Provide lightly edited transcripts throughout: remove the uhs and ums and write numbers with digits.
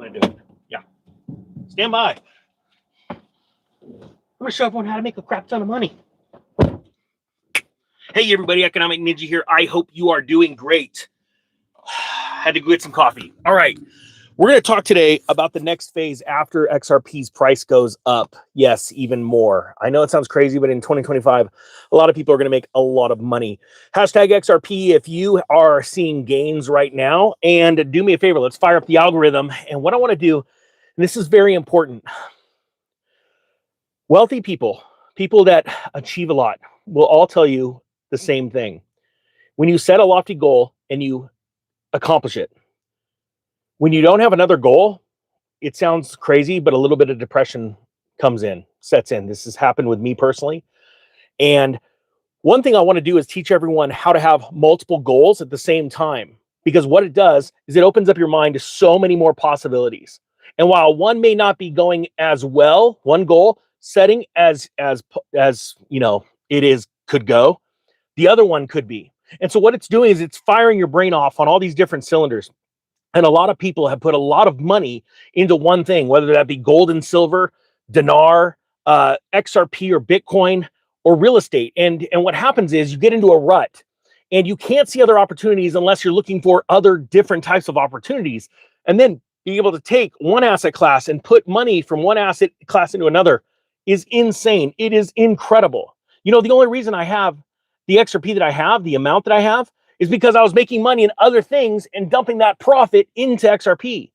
I doing? Yeah. Stand by. I'm going to show everyone how to make a crap ton of money. Hey, everybody. Economic Ninja here. I hope you are doing great. Had to go get some coffee. All right. We're going to talk today about the next phase after XRP's price goes up. Yes, even more. I know it sounds crazy, but in 2025, a lot of people are going to make a lot of money. Hashtag XRP if you are seeing gains right now. And do me a favor, let's fire up the algorithm. And what I want to do, and this is very important, wealthy people, people that achieve a lot, will all tell you the same thing. When you set a lofty goal and you accomplish it, when you don't have another goal, it sounds crazy, but a little bit of depression sets in. This has happened with me personally. And one thing I want to do is teach everyone how to have multiple goals at the same time, because what it does is it opens up your mind to so many more possibilities. And while one may not be going as well, one goal setting as you know, could go, the other one could be. And so what it's doing is it's firing your brain off on all these different cylinders. And a lot of people have put a lot of money into one thing, whether that be gold and silver, dinar, XRP or Bitcoin or real estate. And what happens is you get into a rut and you can't see other opportunities unless you're looking for other different types of opportunities. And then being able to take one asset class and put money from one asset class into another is insane. It is incredible. You know, the only reason I have the XRP that I have, the amount that I have, is because I was making money in other things and dumping that profit into XRP.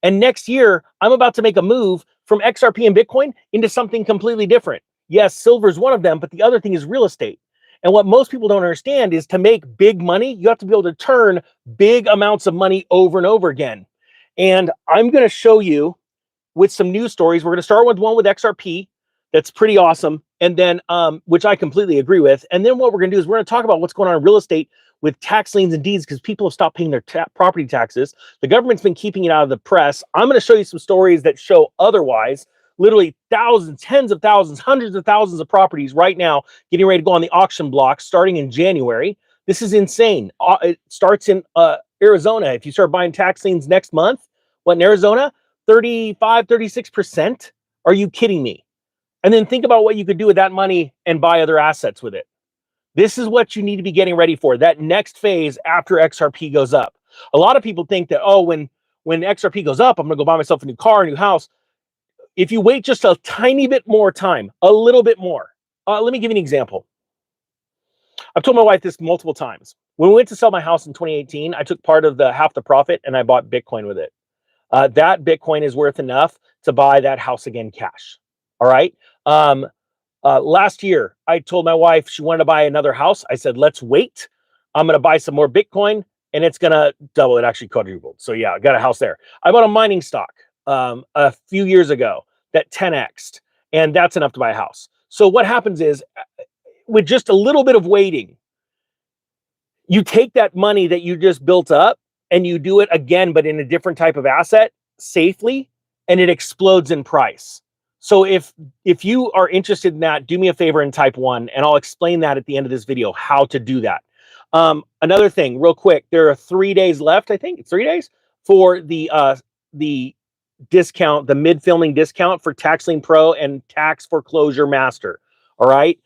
And next year, I'm about to make a move from XRP and Bitcoin into something completely different. Yes, silver is one of them, but the other thing is real estate. And what most people don't understand is to make big money, you have to be able to turn big amounts of money over and over again. And I'm going to show you with some news stories. We're going to start with one with XRP. That's pretty awesome. And then, which I completely agree with. And then what we're going to do is we're going to talk about what's going on in real estate with tax liens and deeds, because people have stopped paying their property taxes. The government's been keeping it out of the press. I'm going to show you some stories that show otherwise. Literally thousands, tens of thousands, hundreds of thousands of properties right now getting ready to go on the auction block starting in January. This is insane. It starts in Arizona. If you start buying tax liens next month, what, in Arizona, 35, 36%? Are you kidding me? And then think about what you could do with that money and buy other assets with it. This is what you need to be getting ready for, that next phase after XRP goes up. A lot of people think that, oh, when XRP goes up, I'm going to go buy myself a new car, a new house. If you wait just a tiny bit more time, a little bit more. Let me give you an example. I've told my wife this multiple times. When we went to sell my house in 2018, I took part of half the profit and I bought Bitcoin with it. That Bitcoin is worth enough to buy that house again cash. All right. Last year, I told my wife she wanted to buy another house. I said, let's wait. I'm going to buy some more Bitcoin and it's going to double. It actually quadrupled. So yeah, I got a house there. I bought a mining stock a few years ago that 10x'd, and that's enough to buy a house. So what happens is with just a little bit of waiting, you take that money that you just built up and you do it again, but in a different type of asset safely, and it explodes in price. So if you are interested in that, do me a favor and type 1, and I'll explain that at the end of this video, how to do that. Another thing, real quick, there are 3 days left, I think, 3 days, for the discount, the mid-filming discount for Tax Lien Pro and Tax Foreclosure Master. All right?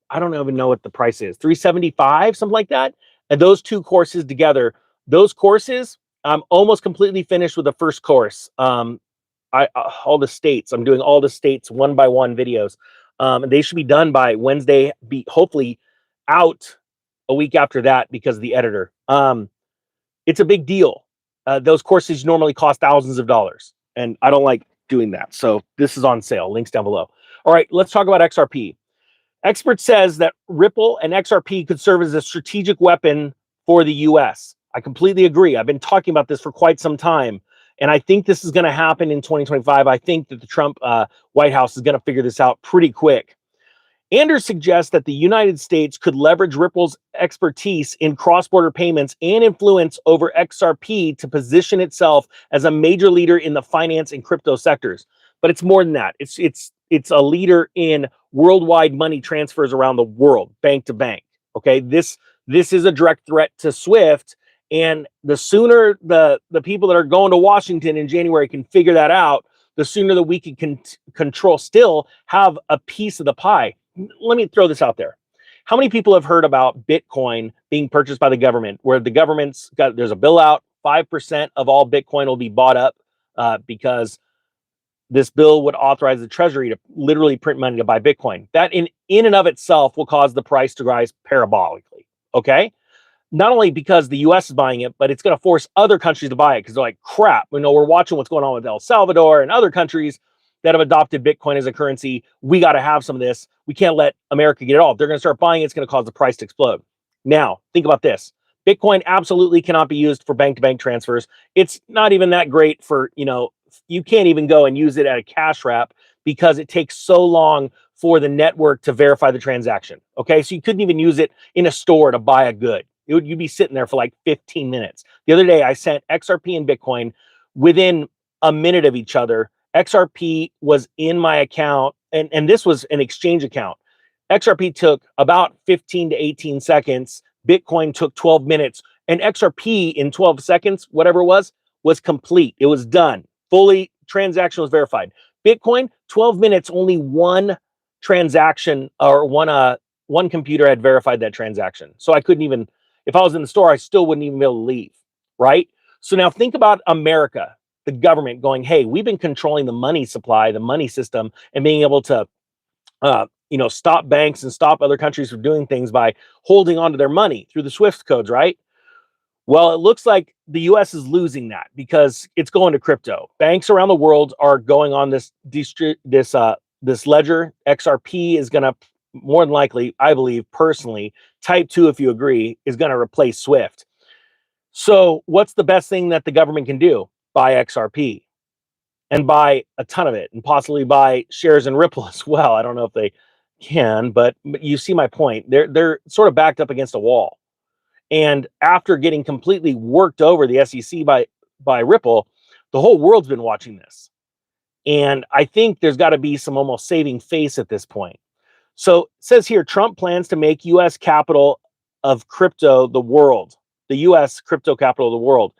I don't even know what the price is, $375, something like that. And those two courses together, those courses, I'm almost completely finished with the first course. All the states, I'm doing all the states one by one videos. They should be done by Wednesday, be hopefully out a week after that because of the editor. It's a big deal. Those courses normally cost thousands of dollars, and I don't like doing that. So this is on sale. Links down below. All right, let's talk about XRP. Expert says that Ripple and XRP could serve as a strategic weapon for the US. I completely agree. I've been talking about this for quite some time. And I think this is going to happen in 2025. I think that the Trump White House is going to figure this out pretty quick. Anders suggests that the United States could leverage Ripple's expertise in cross-border payments and influence over XRP to position itself as a major leader in the finance and crypto sectors. But it's more than that. It's a leader in worldwide money transfers around the world, bank to bank. Okay, this is a direct threat to SWIFT And the sooner the people that are going to Washington in January can figure that out, the sooner that we can control, still have a piece of the pie. Let me throw this out there. How many people have heard about Bitcoin being purchased by the government, where the government's got, there's a bill out, 5% of all Bitcoin will be bought up because this bill would authorize the Treasury to literally print money to buy Bitcoin. That in and of itself will cause the price to rise parabolically. Okay. Not only because the US is buying it, but it's going to force other countries to buy it because they're like, crap, we're watching what's going on with El Salvador and other countries that have adopted Bitcoin as a currency. We got to have some of this. We can't let America get it all. If they're going to start buying it, it's going to cause the price to explode. Now, think about this. Bitcoin absolutely cannot be used for bank-to-bank transfers. It's not even that great for, you can't even go and use it at a cash wrap because it takes so long for the network to verify the transaction. Okay, so you couldn't even use it in a store to buy a good. You'd be sitting there for like 15 minutes. The other day, I sent XRP and Bitcoin within a minute of each other. XRP was in my account, and this was an exchange account. XRP took about 15 to 18 seconds. Bitcoin took 12 minutes. And XRP in 12 seconds, whatever it was complete. It was done. Fully, transaction was verified. Bitcoin, 12 minutes, only one transaction or one computer had verified that transaction. So I couldn't even, if I was in the store, I still wouldn't even be able to leave, right? So now think about America, the government going, hey, we've been controlling the money supply, the money system, and being able to, stop banks and stop other countries from doing things by holding on to their money through the SWIFT codes, right? Well, it looks like the US is losing that because it's going to crypto. Banks around the world are going on this ledger. XRP is going to more than likely, I believe personally, type 2, if you agree, is going to replace SWIFT. So what's the best thing that the government can do? Buy XRP and buy a ton of it and possibly buy shares in Ripple as well. I don't know if they can, but you see my point. They're sort of backed up against a wall. And after getting completely worked over the SEC by Ripple, the whole world's been watching this. And I think there's got to be some almost saving face at this point. So it says here, Trump plans to make U.S. capital of crypto the world, the U.S. crypto capital of the world.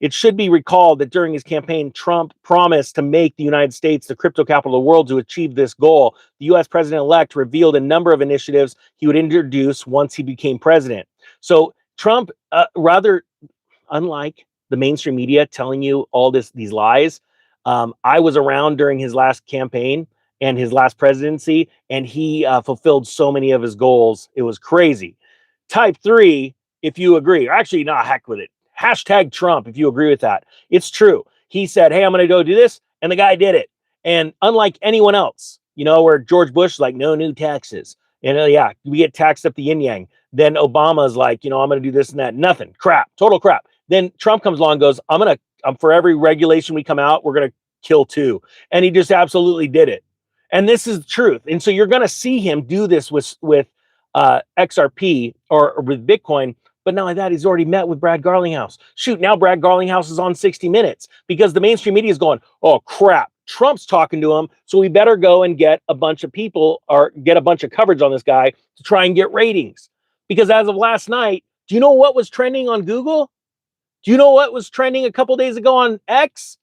It should be recalled that during his campaign, Trump promised to make the United States the crypto capital of the world. To achieve this goal, the U.S. president-elect revealed a number of initiatives he would introduce once he became president. So Trump, rather unlike the mainstream media telling you all these lies, I was around during his last campaign and his last presidency, and he fulfilled so many of his goals. It was crazy. Type 3, if you agree, or actually, nah, heck with it. Hashtag Trump, if you agree with that. It's true. He said, hey, I'm going to go do this, and the guy did it. And unlike anyone else, where George Bush is like, no new taxes. And yeah, we get taxed up the yin yang. Then Obama's like, I'm going to do this and that. Nothing. Crap. Total crap. Then Trump comes along and goes, for every regulation we come out, we're going to kill 2. And he just absolutely did it. And this is the truth. And so you're going to see him do this with XRP or with Bitcoin. But not only that, he's already met with Brad Garlinghouse. Shoot, now Brad Garlinghouse is on 60 Minutes because the mainstream media is going, oh, crap, Trump's talking to him. So we better go and get a bunch of people or get a bunch of coverage on this guy to try and get ratings. Because as of last night, do you know what was trending on Google? Do you know what was trending a couple days ago on X?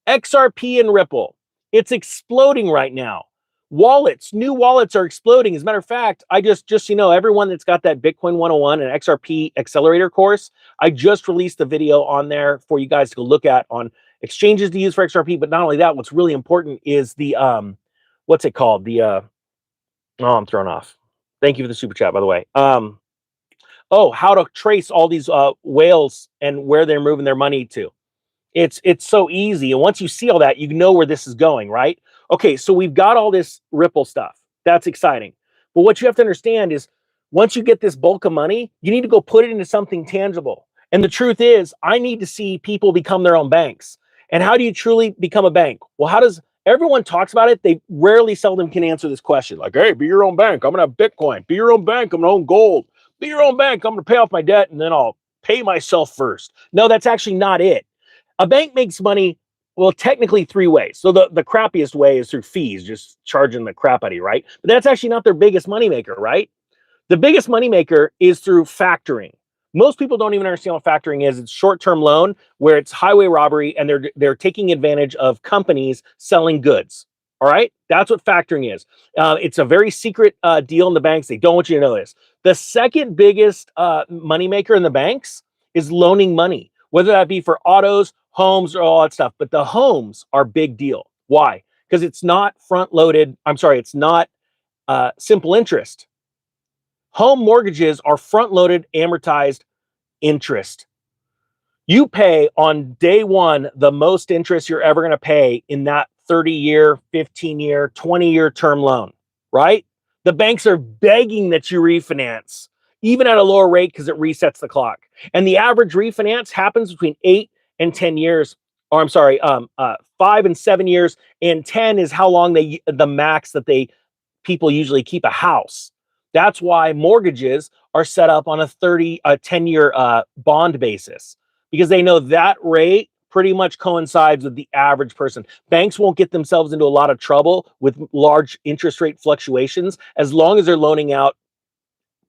XRP and Ripple. It's exploding right now. New wallets are exploding. As a matter of fact, I just everyone that's got that Bitcoin 101 and XRP accelerator course, I just released a video on there for you guys to go look at on exchanges to use for XRP. But not only that, what's really important is the what's it called? I'm thrown off. Thank you for the super chat, by the way. How to trace all these whales and where they're moving their money to. It's so easy. And once you see all that, you know where this is going, right? Okay, so we've got all this Ripple stuff. That's exciting. But what you have to understand is once you get this bulk of money, you need to go put it into something tangible. And the truth is, I need to see people become their own banks. And how do you truly become a bank? Well, everyone talks about it? They seldom can answer this question. Like, hey, be your own bank. I'm going to have Bitcoin. Be your own bank. I'm going to own gold. Be your own bank. I'm going to pay off my debt and then I'll pay myself first. No, that's actually not it. A bank makes money, well, technically 3 ways. So the crappiest way is through fees, just charging the crap out of you, right? But that's actually not their biggest moneymaker, right? The biggest moneymaker is through factoring. Most people don't even understand what factoring is. It's short-term loan where it's highway robbery and they're taking advantage of companies selling goods. All right, that's what factoring is. It's a very secret deal in the banks. They don't want you to know this. The second biggest moneymaker in the banks is loaning money, whether that be for autos, homes, or all that stuff. But the homes are big deal. Why? Because it's not front-loaded. I'm sorry, it's not simple interest. Home mortgages are front-loaded, amortized interest. You pay on day one the most interest you're ever going to pay in that 30-year, 15-year, 20-year term loan, right? The banks are begging that you refinance, even at a lower rate because it resets the clock. And the average refinance happens between 8 and 10 years, or I'm sorry, 5 and 7 years, and 10 is how long the max that people usually keep a house. That's why mortgages are set up on a 10-year bond basis, because they know that rate pretty much coincides with the average person. Banks won't get themselves into a lot of trouble with large interest rate fluctuations as long as they're loaning out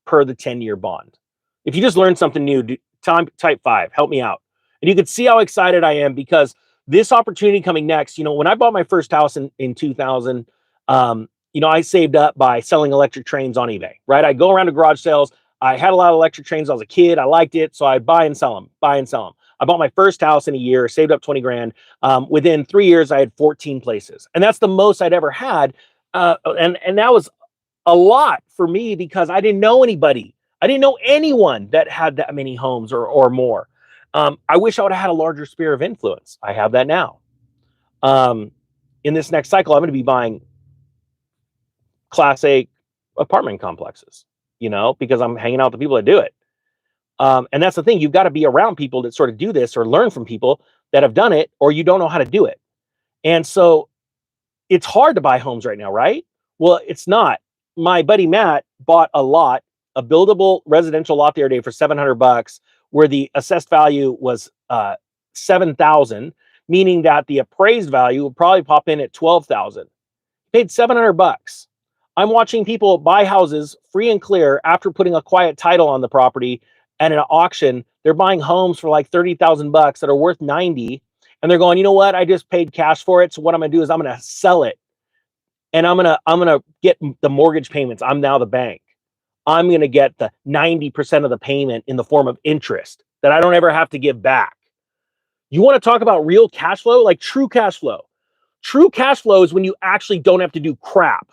per the 10-year bond. If you just learned something new, type 5, help me out. And you can see how excited I am because this opportunity coming next, when I bought my first house in 2000, I saved up by selling electric trains on eBay, right? I go around to garage sales. I had a lot of electric trains. I was a kid. I liked it. So I buy and sell them. I bought my first house in a year, saved up 20 grand. Within 3 years, I had 14 places. And that's the most I'd ever had. And that was a lot for me because I didn't know anybody. I didn't know anyone that had that many homes or more. I wish I would have had a larger sphere of influence. I have that now. In this next cycle, I'm going to be buying Class A apartment complexes, because I'm hanging out with the people that do it. And that's the thing. You've got to be around people that sort of do this or learn from people that have done it, or you don't know how to do it. And so it's hard to buy homes right now, right? Well, it's not. My buddy Matt bought a buildable residential lot the other day for $700, where the assessed value was $7,000, meaning that the appraised value would probably pop in at $12,000. Paid $700. I'm watching people buy houses free and clear after putting a quiet title on the property at an auction. They're buying homes for like $30,000 that are worth 90, and they're going, you know what? I just paid cash for it. So what I'm going to do is I'm going to sell it, and I'm going to get the mortgage payments. I'm now the bank. I'm going to get the 90% of the payment in the form of interest that I don't ever have to give back. You want to talk about real cash flow, like true cash flow? True cash flow is when you actually don't have to do crap.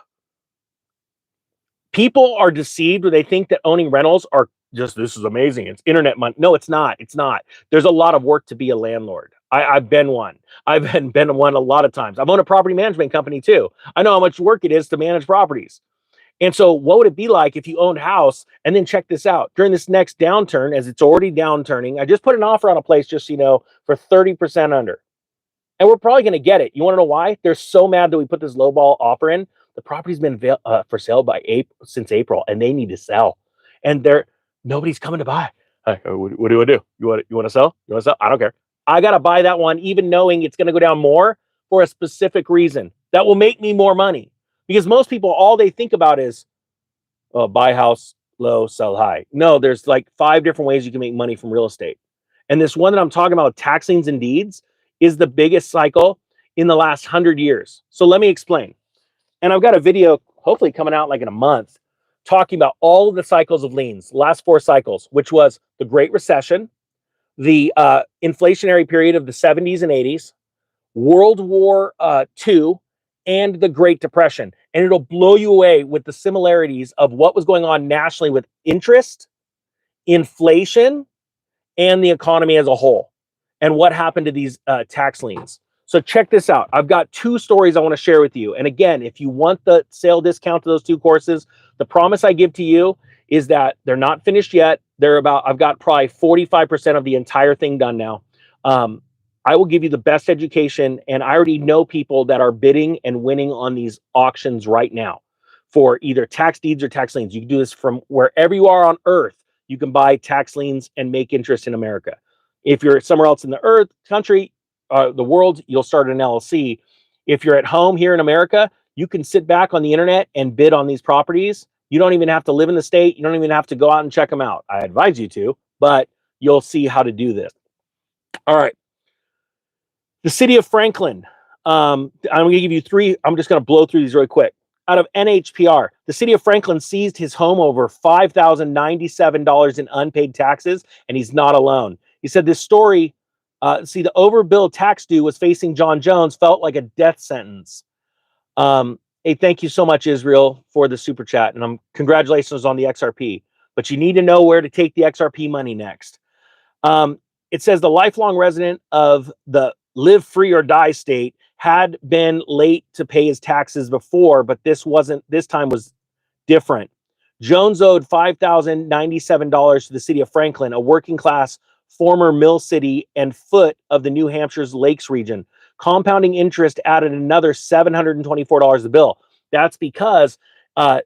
People are deceived when they think that owning rentals are just, this is amazing. It's internet money. No, it's not. It's not. There's a lot of work to be a landlord. I've been one. I've been one a lot of times. I've owned a property management company too. I know how much work it is to manage properties. And so what would it be like if you owned a house, and then check this out, during this next downturn, as it's already downturning, I just put an offer on a place, just so you know, for 30% under. And we're probably going to get it. You want to know why? They're so mad that we put this lowball offer in. The property's been for sale since April, and they need to sell. And nobody's coming to buy. What do I do? You want to sell? You want to sell? I don't care. I got to buy that one, even knowing it's going to go down more for a specific reason that will make me more money. Because most people, all they think about is, buy house low, sell high. No, there's like 5 different ways you can make money from real estate. And this one that I'm talking about, tax liens and deeds, is the biggest cycle in the last 100 years. So let me explain. And I've got a video hopefully coming out like in a month talking about all of the cycles of liens, last 4 cycles, which was the Great Recession, the inflationary period of the 70s and 80s, World War II, and the Great Depression. And it'll blow you away with the similarities of what was going on nationally with interest, inflation, and the economy as a whole, and what happened to these tax liens. So check this out. I've got 2 stories I want to share with you. And again, if you want the sale discount to those 2 courses, the promise I give to you is that they're not finished yet. I've got probably 45% of the entire thing done now. I will give you the best education, and I already know people that are bidding and winning on these auctions right now for either tax deeds or tax liens. You can do this from wherever you are on earth. You can buy tax liens and make interest in America. If you're somewhere else in the country, the world, you'll start an LLC. If you're at home here in America, you can sit back on the internet and bid on these properties. You don't even have to live in the state. You don't even have to go out and check them out. I advise you to, but you'll see how to do this. All right. The city of Franklin. I'm going to give you three. I'm just going to blow through these really quick. Out of NHPR, the city of Franklin seized his home over $5,097 in unpaid taxes, and he's not alone. He said this story, the overbilled tax due was facing John Jones, felt like a death sentence. Hey, thank you so much, Israel, for the super chat, and congratulations on the XRP. But you need to know where to take the XRP money next. It says the lifelong resident of the live free or die state had been late to pay his taxes before, but this time was different. Jones owed $5,097 to the city of Franklin, a working class former mill city and foot of the New Hampshire's Lakes region. Compounding interest added another $724 to the bill. That's because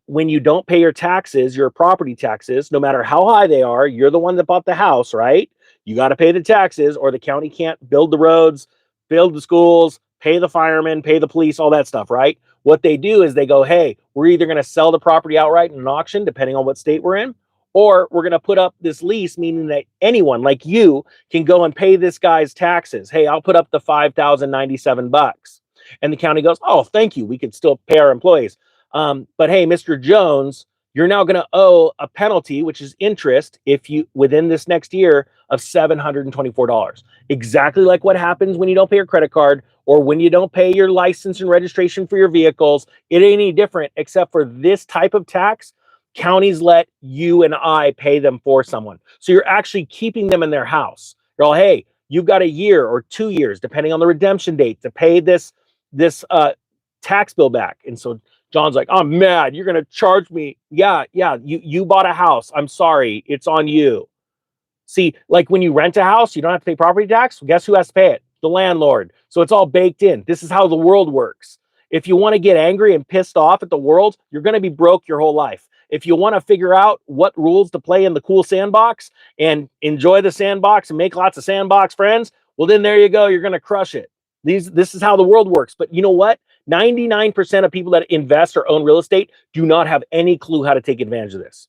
when you don't pay your taxes, your property taxes, no matter how high they are, you're the one that bought the house, right? You got to pay the taxes, or the county can't build the roads, build the schools, pay the firemen, pay the police, all that stuff, right? What they do is they go, hey, we're either going to sell the property outright in an auction, depending on what state we're in, or we're going to put up this lease, meaning that anyone like you can go and pay this guy's taxes. Hey, I'll put up the $5,097. And the county goes, oh, thank you. We could still pay our employees. But hey, Mr. Jones, you're now going to owe a penalty, which is interest, if you within this next year, of $724. Exactly like what happens when you don't pay your credit card or when you don't pay your license and registration for your vehicles. It ain't any different, except for this type of tax. Counties let you and I pay them for someone. So you're actually keeping them in their house. You're all, hey, you've got a year or 2 years, depending on the redemption date, to pay this tax bill back. And so John's like, I'm mad. You're going to charge me. Yeah. You bought a house. I'm sorry. It's on you. See, like when you rent a house, you don't have to pay property tax. Well, guess who has to pay it? The landlord. So it's all baked in. This is how the world works. If you want to get angry and pissed off at the world, you're going to be broke your whole life. If you want to figure out what rules to play in the cool sandbox and enjoy the sandbox and make lots of sandbox friends, well, then there you go. You're going to crush it. This is how the world works. But you know what? 99% of people that invest or own real estate do not have any clue how to take advantage of this.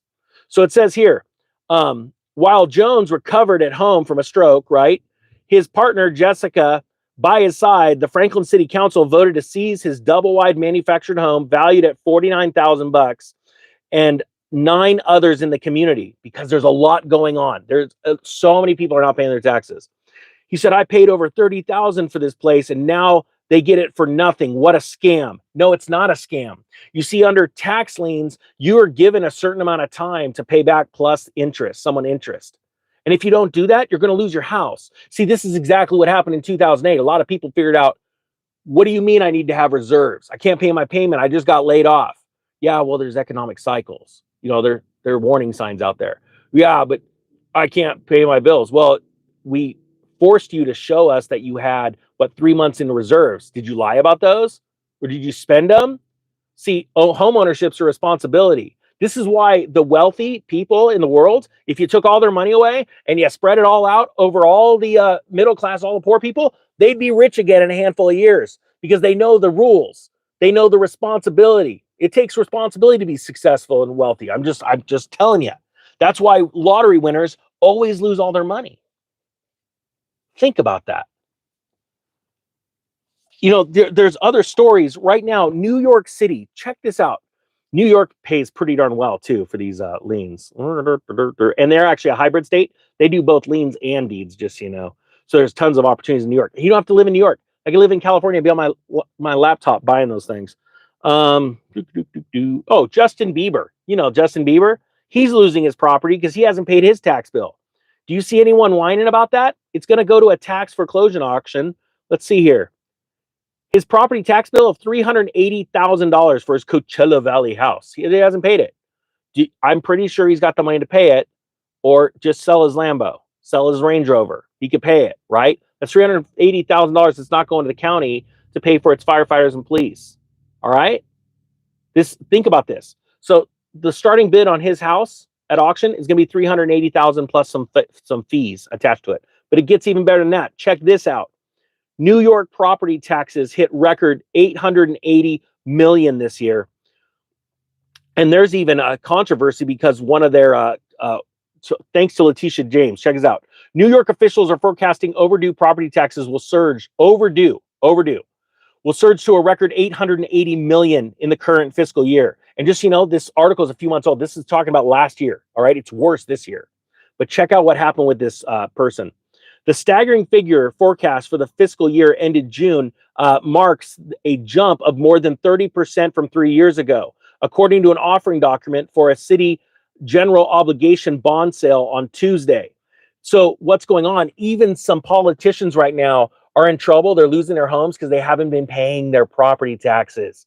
So it says here, while Jones recovered at home from a stroke, right, his partner, Jessica, by his side, the Franklin City Council voted to seize his double-wide manufactured home valued at $49,000 and 9 others in the community, because there's a lot going on. There's so many people are not paying their taxes. He said, I paid over $30,000 for this place, and now they get it for nothing. What a scam. No, it's not a scam. You see, under tax liens, you are given a certain amount of time to pay back plus interest, someone interest. And if you don't do that, you're going to lose your house. See, this is exactly what happened in 2008. A lot of people figured out, what do you mean I need to have reserves? I can't pay my payment. I just got laid off. Yeah, well, there's economic cycles. You know, there are warning signs out there. Yeah, but I can't pay my bills. Well, we forced you to show us that you had, 3 months in reserves. Did you lie about those? Or did you spend them? See, home ownership's a responsibility. This is why the wealthy people in the world, if you took all their money away and you spread it all out over all the middle class, all the poor people, they'd be rich again in a handful of years, because they know the rules. They know the responsibility. It takes responsibility to be successful and wealthy. I'm just telling you. That's why lottery winners always lose all their money. Think about that. You know, there's other stories right now. New York City, check this out. New York pays pretty darn well too for these liens, and they're actually a hybrid state. They do both liens and deeds, just so you know. So there's tons of opportunities in New York. You don't have to live in New York. I can live in California and be on my laptop buying those things. Oh, Justin Bieber. You know Justin Bieber. He's losing his property because he hasn't paid his tax bill. Do you see anyone whining about that? It's going to go to a tax foreclosure auction. Let's see here. His property tax bill of $380,000 for his Coachella Valley house. He hasn't paid it. I'm pretty sure he's got the money to pay it, or just sell his Lambo, sell his Range Rover. He could pay it, right? That's $380,000 that's not going to the county to pay for its firefighters and police. All right? Think about this. So the starting bid on his house at auction is going to be $380,000 plus some fees attached to it. But it gets even better than that. Check this out. New York property taxes hit record $880 million this year. And there's even a controversy because one of their So thanks to Letitia James. Check this out. New York officials are forecasting overdue property taxes will surge. Overdue will surge to a record 880 million in the current fiscal year. And just, you know, this article is a few months old. This is talking about last year. All right. It's worse this year. But check out what happened with this person. The staggering figure forecast for the fiscal year ended June marks a jump of more than 30% from 3 years ago, according to an offering document for a city general obligation bond sale on Tuesday. So what's going on? Even some politicians right now are in trouble. They're losing their homes because they haven't been paying their property taxes.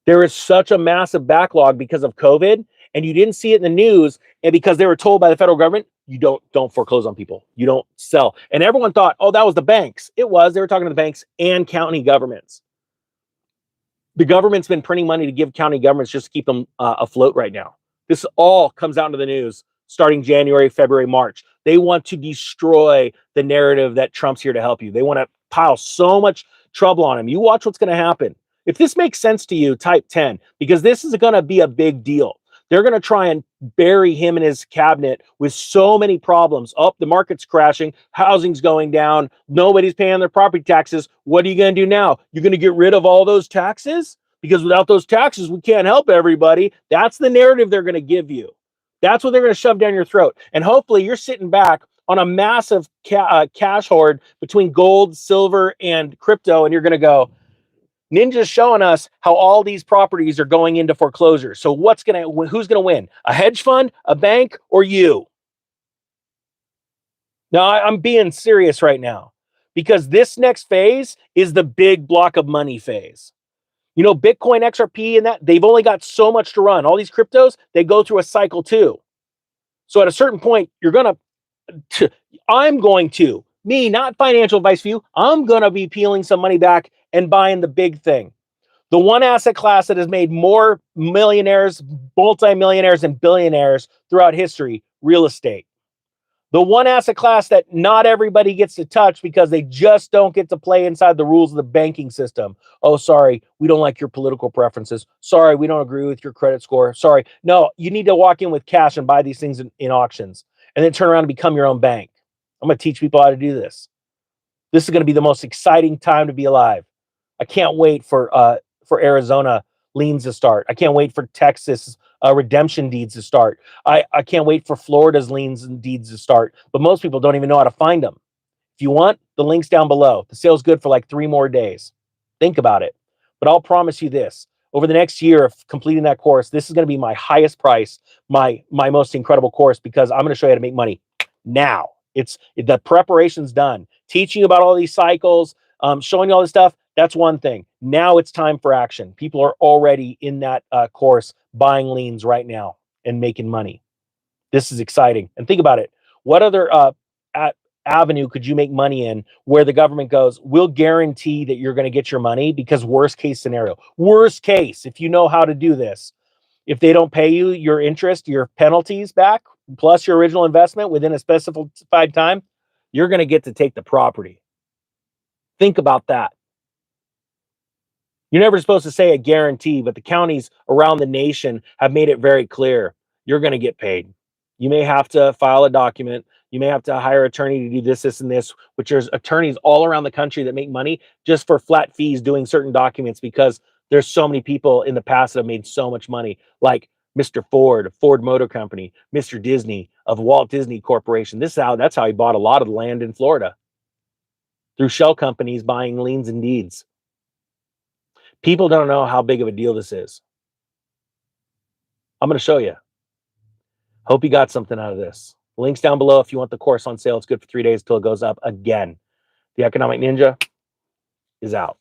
There is such a massive backlog because of COVID, and you didn't see it in the news, and because they were told by the federal government, you don't foreclose on people. You don't sell. And everyone thought, oh, that was the banks. It was. They were talking to the banks and county governments. The government's been printing money to give county governments just to keep them afloat right now. This all comes out into the news starting January, February, March. They want to destroy the narrative that Trump's here to help you. They want to pile so much trouble on him. You watch what's going to happen. If this makes sense to you, type 10, because this is going to be a big deal. They're going to try and bury him and his cabinet with so many problems. Oh, the market's crashing. Housing's going down. Nobody's paying their property taxes. What are you going to do now? You're going to get rid of all those taxes? Because without those taxes, we can't help everybody. That's the narrative they're going to give you. That's what they're going to shove down your throat. And hopefully you're sitting back on a massive cash hoard between gold, silver, and crypto, and you're going to go, Ninja's showing us how all these properties are going into foreclosure. So who's going to win? A hedge fund, a bank, or you? Now, I'm being serious right now because this next phase is the big block of money phase. You know, Bitcoin, XRP, and that, they've only got so much to run. All these cryptos, they go through a cycle too. So at a certain point, me, not financial advice for you, I'm going to be peeling some money back and buying the big thing. The one asset class that has made more millionaires, multimillionaires, and billionaires throughout history, real estate. The one asset class that not everybody gets to touch because they just don't get to play inside the rules of the banking system. Oh, sorry, we don't like your political preferences. Sorry, we don't agree with your credit score. Sorry. No, you need to walk in with cash and buy these things in auctions and then turn around and become your own bank. I'm going to teach people how to do this. This is going to be the most exciting time to be alive. I can't wait for Arizona liens to start. I can't wait for Texas redemption deeds to start. I can't wait for Florida's liens and deeds to start. But most people don't even know how to find them. If you want, the link's down below. The sale's good for like 3 more days. Think about it. But I'll promise you this. Over the next year of completing that course, this is going to be my highest price, my most incredible course, because I'm going to show you how to make money now. The preparation's done. Teaching you about all these cycles, showing you all this stuff, that's one thing. Now it's time for action. People are already in that course buying liens right now and making money. This is exciting. And think about it. What other avenue could you make money in where the government goes, we'll guarantee that you're going to get your money? Because worst case scenario, worst case, if you know how to do this, if they don't pay you your interest, your penalties back, plus your original investment within a specified time, you're going to get to take the property. Think about that. You're never supposed to say a guarantee, but the counties around the nation have made it very clear. You're going to get paid. You may have to file a document. You may have to hire an attorney to do this, and this, which there's attorneys all around the country that make money just for flat fees doing certain documents because there's so many people in the past that have made so much money, like Mr. Ford of Ford Motor Company, Mr. Disney of Walt Disney Corporation. That's how he bought a lot of the land in Florida through shell companies buying liens and deeds. People don't know how big of a deal this is. I'm going to show you. Hope you got something out of this. Links down below if you want the course on sale. It's good for 3 days till it goes up again. The Economic Ninja is out.